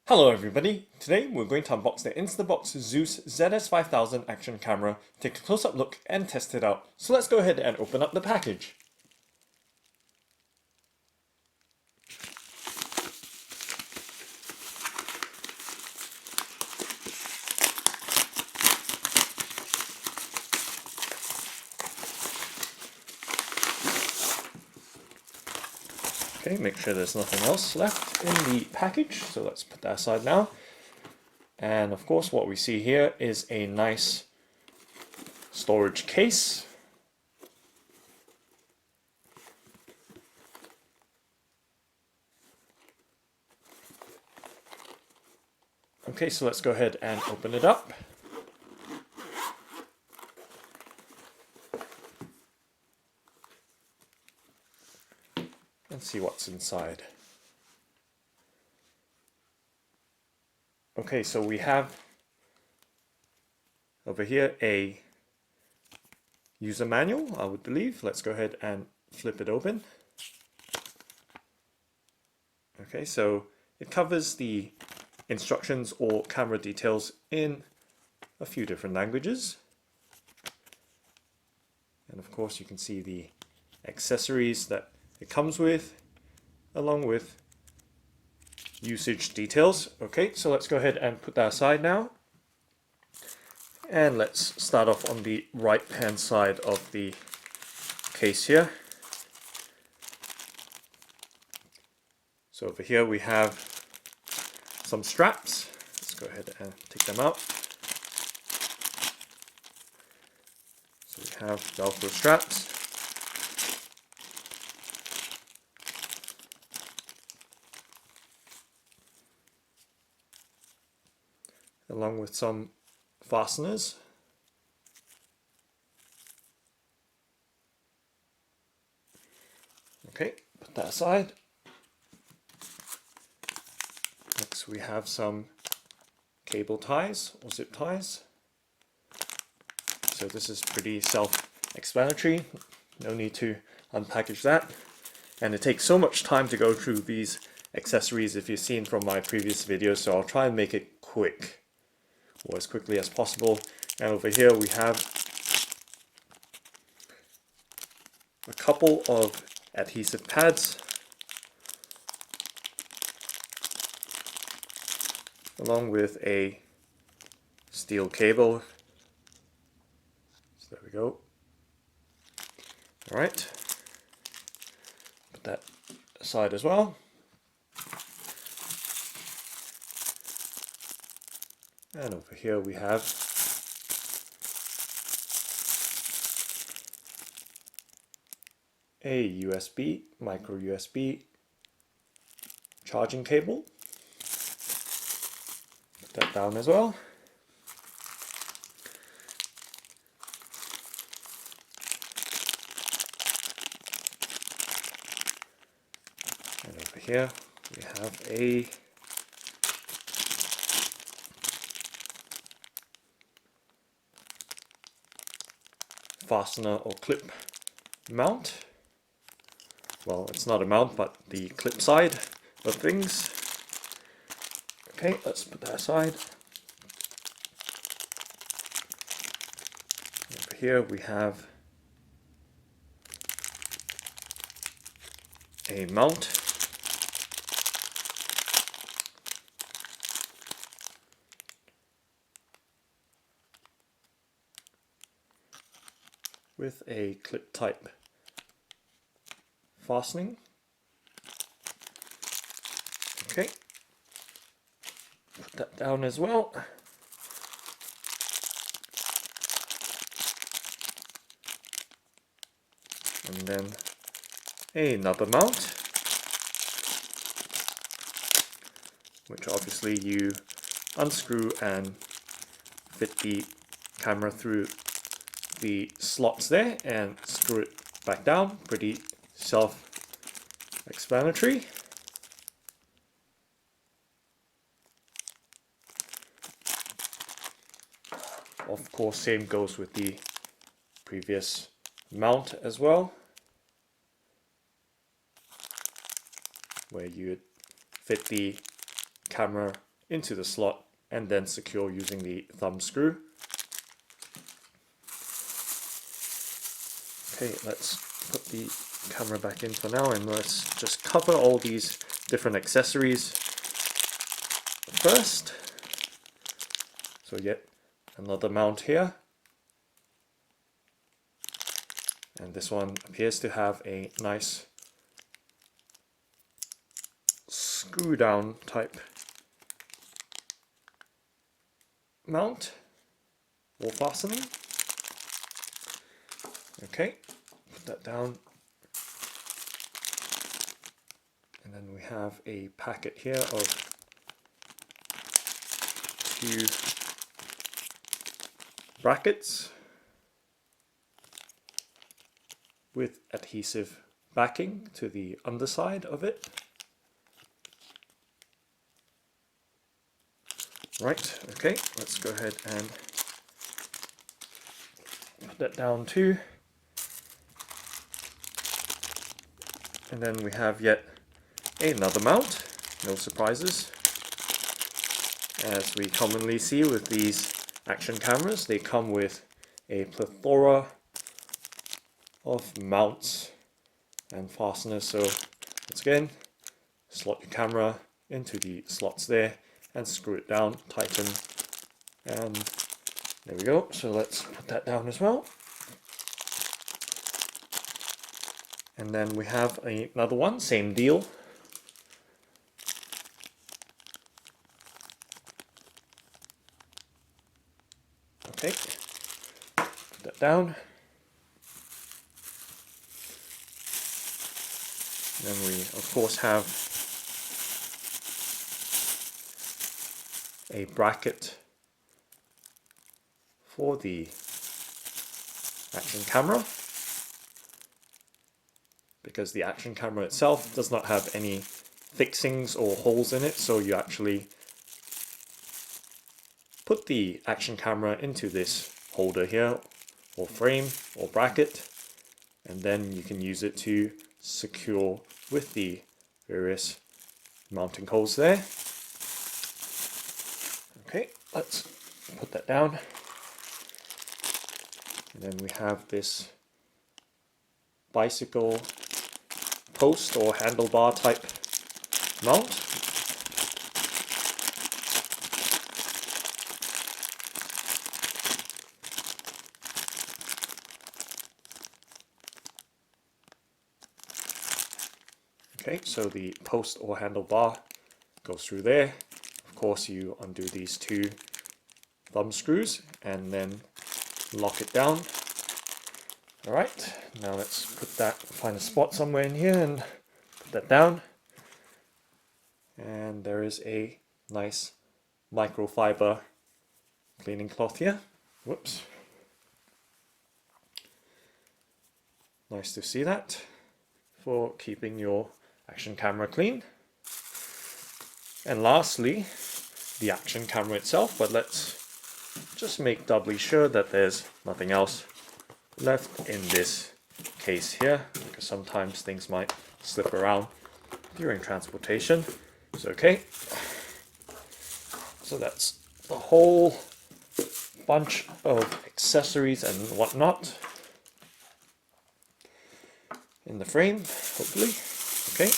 Hello everybody, today we're going to unbox the InstaBox Zeus ZS5000 Action Camera, take a close-up look and test it out. So let's go ahead and open up the package. Okay, make sure there's nothing else left in the package, so let's put that aside now. And of course what we see here is a nice storage case. Okay, so let's go ahead and open it up. And see what's inside. Okay, so we have over here a user manual, I would believe. Let's go ahead and flip it open. Okay, so it covers the instructions or camera details in a few different languages. And of course you can see the accessories that it comes with, along with usage details. Okay, so let's go ahead and put that aside now. And let's start off on the right hand side of the case here. So over here we have some straps. Let's go ahead and take them out. So we have Velcro straps. Along with some fasteners. Okay, put that aside. Next we have some cable ties or zip ties. So this is pretty self-explanatory. No need to unpackage that. And it takes so much time to go through these accessories if you've seen from my previous videos, so I'll try and make it quick. Or as quickly as possible. And over here we have a couple of adhesive pads, along with a steel cable. So there we go. Alright, put that aside as well. And over here we have a USB, micro USB charging cable. Put that down as well. And over here we have a fastener or clip mount. Well, it's not a mount, but the clip side of things. Okay, let's put that aside. Over here we have a mount. With a clip type fastening. Okay, put that down as well. And then another mount, which obviously you unscrew and fit the camera through the slots there and screw it back down. Pretty self-explanatory. Of course, same goes with the previous mount as well, where you fit the camera into the slot and then secure using the thumb screw. Okay, let's put the camera back in for now, and let's just cover all these different accessories first. So yet another mount here, and this one appears to have a nice screw down type mount or fastening. Okay, put that down, and then we have a packet here of 2 brackets with adhesive backing to the underside of it. Right, okay, let's go ahead and put that down too. And then we have yet another mount, no surprises. As we commonly see with these action cameras, they come with a plethora of mounts and fasteners. So once again, slot your camera into the slots there and screw it down, tighten, and there we go. So let's put that down as well. And then we have another one, same deal. Okay, put that down. Then we of course have a bracket for the action camera, because the action camera itself does not have any fixings or holes in it, so you actually put the action camera into this holder here, or frame, or bracket, and then you can use it to secure with the various mounting holes there. Okay, let's put that down. And then we have this bicycle post or handlebar type mount. Okay, so the post or handlebar goes through there. Of course, you undo these 2 thumb screws and then lock it down. Alright, now let's put that, find a spot somewhere in here and put that down. And there is a nice microfiber cleaning cloth here. Whoops. Nice to see that, for keeping your action camera clean. And lastly, the action camera itself, but let's just make doubly sure that there's nothing else left in this case here, because sometimes things might slip around during transportation. It's okay. So that's the whole bunch of accessories and whatnot in the frame, hopefully. Okay,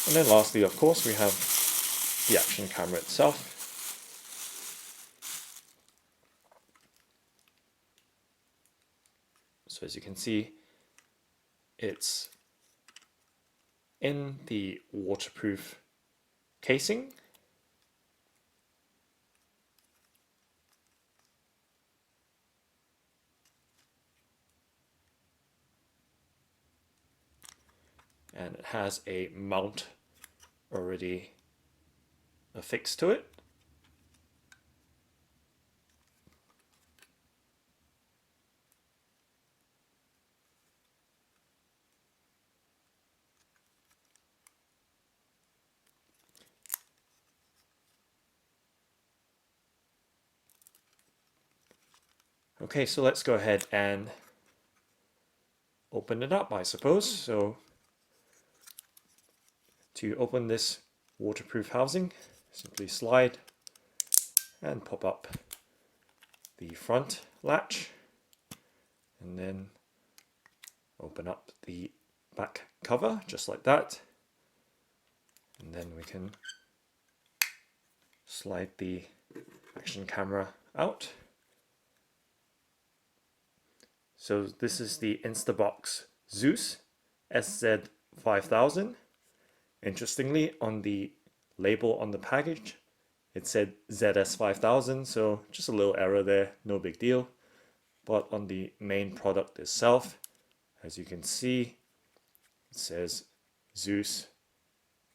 and then lastly, of course, we have the action camera itself. So as you can see, it's in the waterproof casing. And it has a mount already affixed to it. Okay, so let's go ahead and open it up, I suppose. So to open this waterproof housing, simply slide and pop up the front latch, and then open up the back cover just like that, and then we can slide the action camera out. So this is the InstaBox Zeus SZ5000. Interestingly, on the label on the package it said ZS5000, so just a little error there, no big deal. But on the main product itself, as you can see, it says Zeus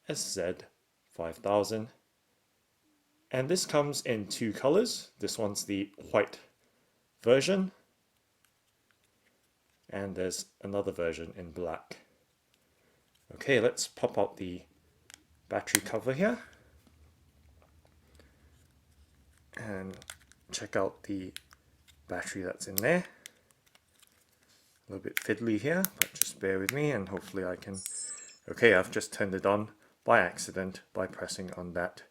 SZ5000. And this comes in two colors. This one's the white version, and there's another version in black. Okay, let's pop out the battery cover here and check out the battery that's in there. A little bit fiddly here, but just bear with me and hopefully I can... Okay, I've just turned it on by accident by pressing on that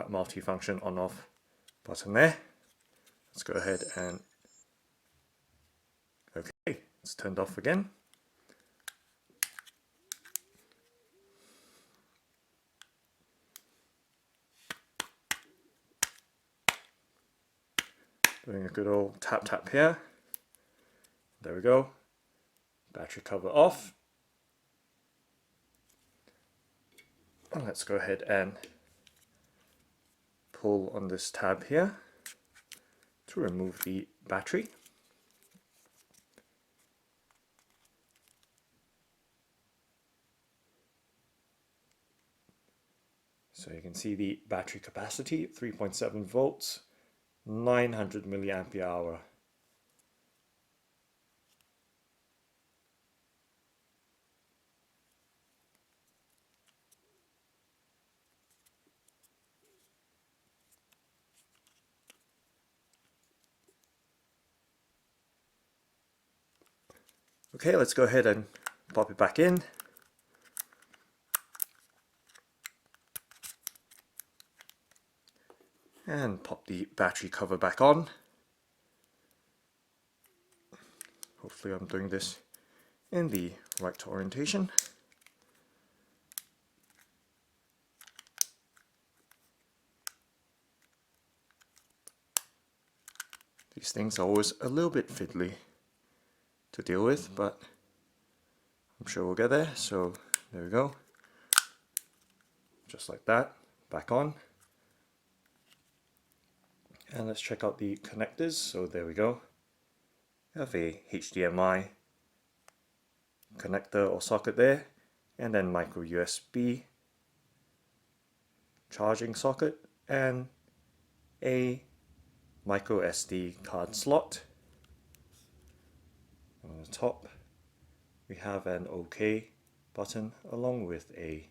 multi-function on-off button there. Let's go ahead and... Okay, it's turned off again. Doing a good old tap tap here. There we go. Battery cover off. And let's go ahead and pull on this tab here to remove the battery. So you can see the battery capacity, 3.7 volts, 900 milliampere hour. Okay, let's go ahead and pop it back in. And pop the battery cover back on. Hopefully I'm doing this in the right orientation. These things are always a little bit fiddly to deal with, but I'm sure we'll get there. So there we go. Just like that, back on. And let's check out the connectors. So there we go. We have a HDMI connector or socket there, and then micro USB charging socket, and a micro SD card slot. On the top we have an OK button along with a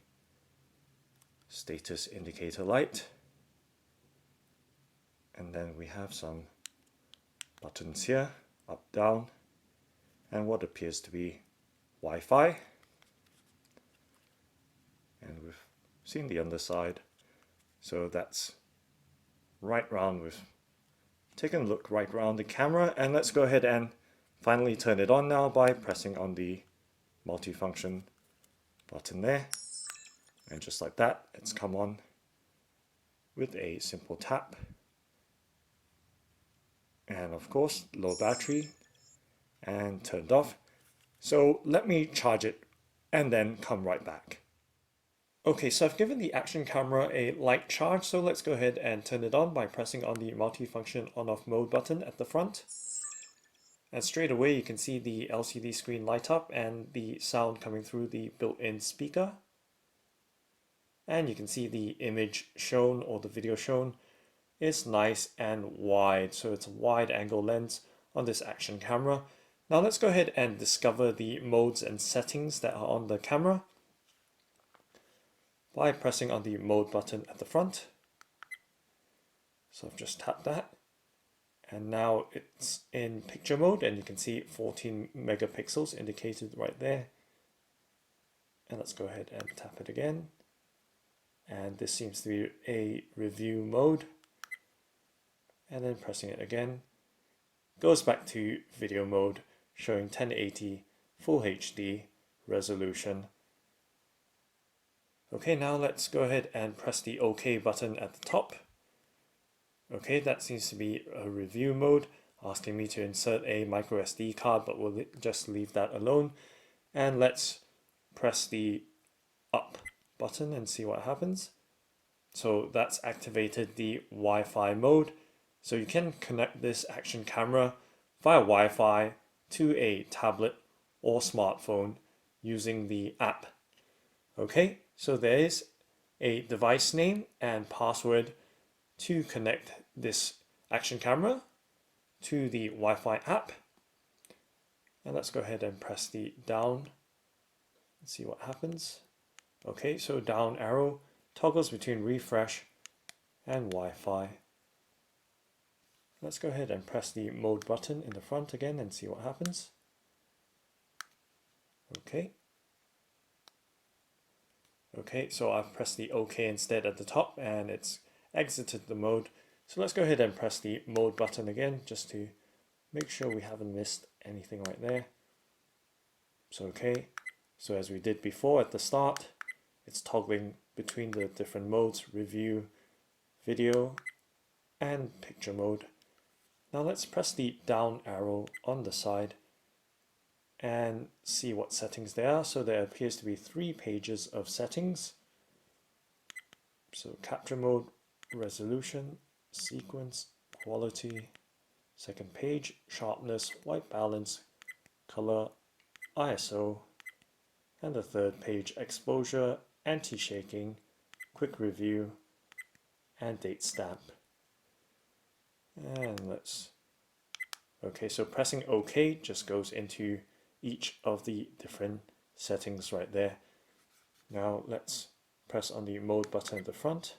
status indicator light. And then we have some buttons here, up, down, and what appears to be Wi-Fi. And we've seen the underside, so that's right round. We've taken a look right round the camera, and let's go ahead and finally turn it on now by pressing on the multifunction button there. And just like that, it's come on with a simple tap. And of course, low battery and turned off. So let me charge it and then come right back. Okay, so I've given the action camera a light charge, so let's go ahead and turn it on by pressing on the multifunction on-off mode button at the front. And straight away you can see the LCD screen light up and the sound coming through the built-in speaker. And you can see the image shown, or the video shown, is nice and wide, so it's a wide angle lens on this action camera. Now let's go ahead and discover the modes and settings that are on the camera by pressing on the mode button at the front. So I've just tapped that, and now it's in picture mode, and you can see 14 megapixels indicated right there. And let's go ahead and tap it again, and this seems to be a review mode. and then pressing it again. Goes back to video mode, showing 1080 Full HD resolution. Okay, now let's go ahead and press the OK button at the top. Okay, that seems to be a review mode, asking me to insert a micro SD card, but we'll just leave that alone. And let's press the up button and see what happens. So that's activated the Wi-Fi mode. So you can connect this action camera via Wi-Fi to a tablet or smartphone using the app. Okay, so there is a device name and password to connect this action camera to the Wi-Fi app. And let's go ahead and press the down and see what happens. Okay, so down arrow toggles between refresh and Wi-Fi. Let's go ahead and press the mode button in the front again and see what happens. Okay. Okay, so I've pressed the OK instead at the top and it's exited the mode. So let's go ahead and press the mode button again just to make sure we haven't missed anything right there. So okay, so as we did before at the start, it's toggling between the different modes, review, video, and picture mode. Now let's press the down arrow on the side and see what settings there are. So there appears to be 3 pages of settings. So capture mode, resolution, sequence, quality, second page, sharpness, white balance, color, ISO, and the third page, exposure, anti-shaking, quick review, and date stamp. And let's, okay, so pressing OK just goes into each of the different settings right there. Now let's press on the mode button at the front,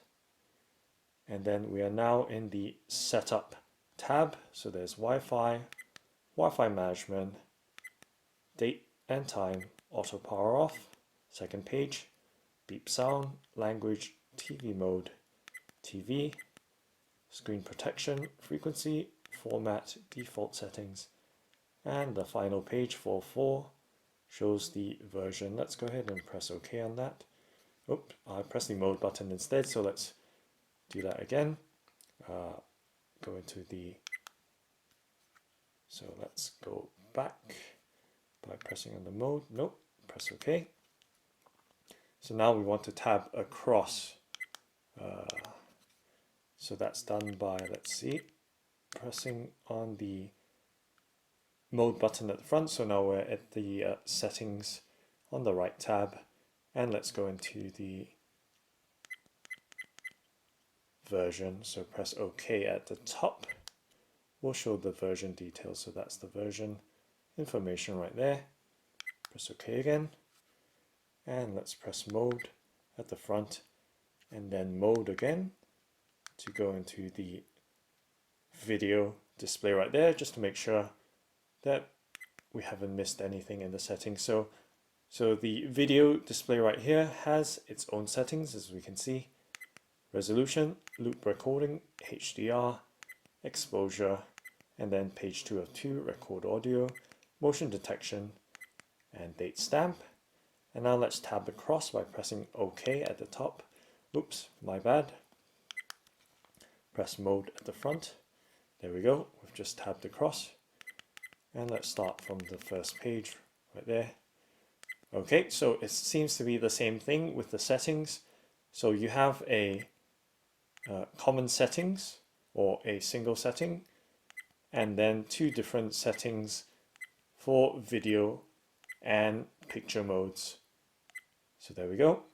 and then we are now in the setup tab. So there's Wi-Fi, Wi-Fi management, date and time, auto power off, second page, beep sound, language, TV mode, TV, screen protection, frequency, format, default settings, and the final page 4.4 shows the version. Let's go ahead and press OK on that. Oops, I pressed the mode button instead, so let's do that again. Go into the, so let's go back by pressing on the mode. Nope, press OK. So now we want to tab across. So that's done by, let's see, pressing on the mode button at the front. So now we're at the settings on the right tab, and let's go into the version. So press OK at the top. We'll show the version details. So that's the version information right there. Press OK again, and let's press mode at the front, and then mode again to go into the video display right there, just to make sure that we haven't missed anything in the settings. So the video display right here has its own settings, as we can see: resolution, loop recording, HDR, exposure, and then page 2 of 2, record audio, motion detection, and date stamp. And now let's tab across by pressing OK at the top. Oops, my bad. Press mode at the front. There we go, we've just tabbed across. And let's start from the first page right there. Okay, so it seems to be the same thing with the settings. So you have a common settings, or a single setting, and then 2 different settings for video and picture modes. So there we go.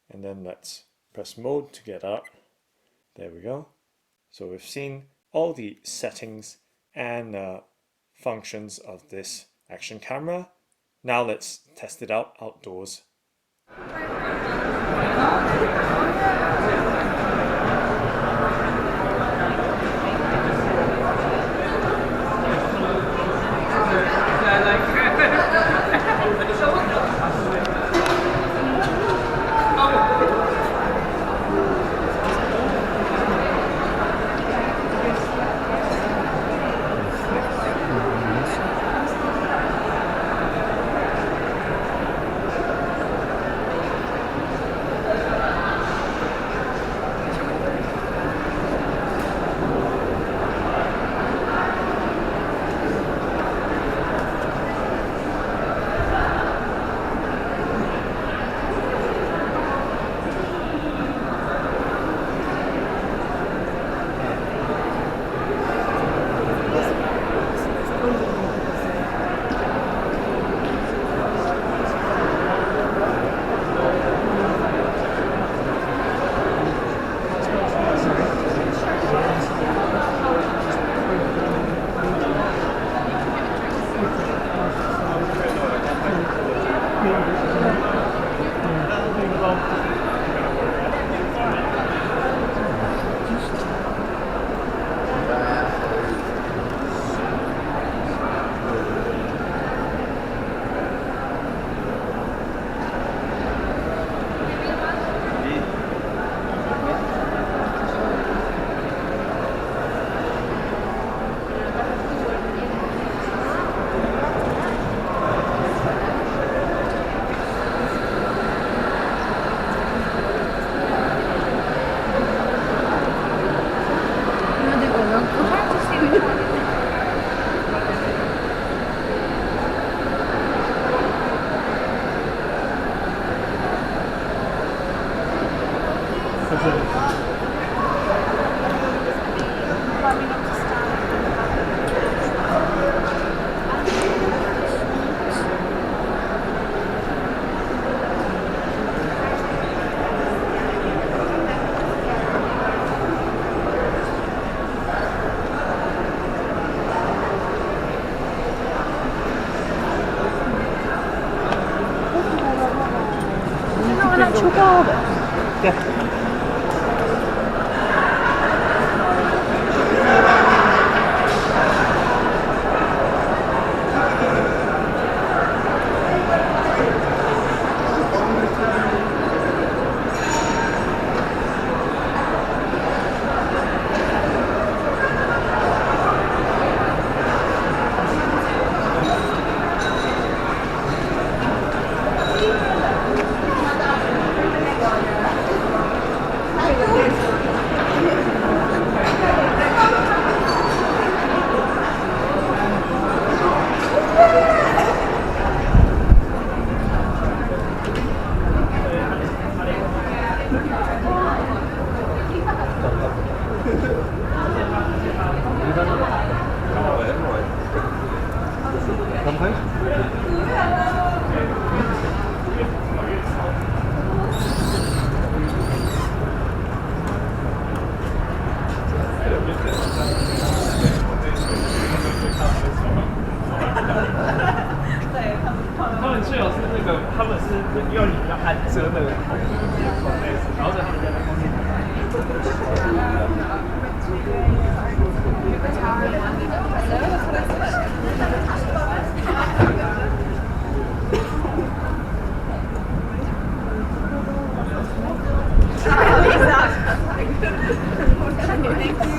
And then let's press mode to get up. There we go. So we've seen all the settings and functions of this action camera. Now let's test it out outdoors. Thank you.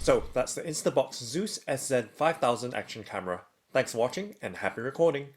So that's the InstaBox Zeus SZ5000 Action Camera. Thanks for watching and happy recording!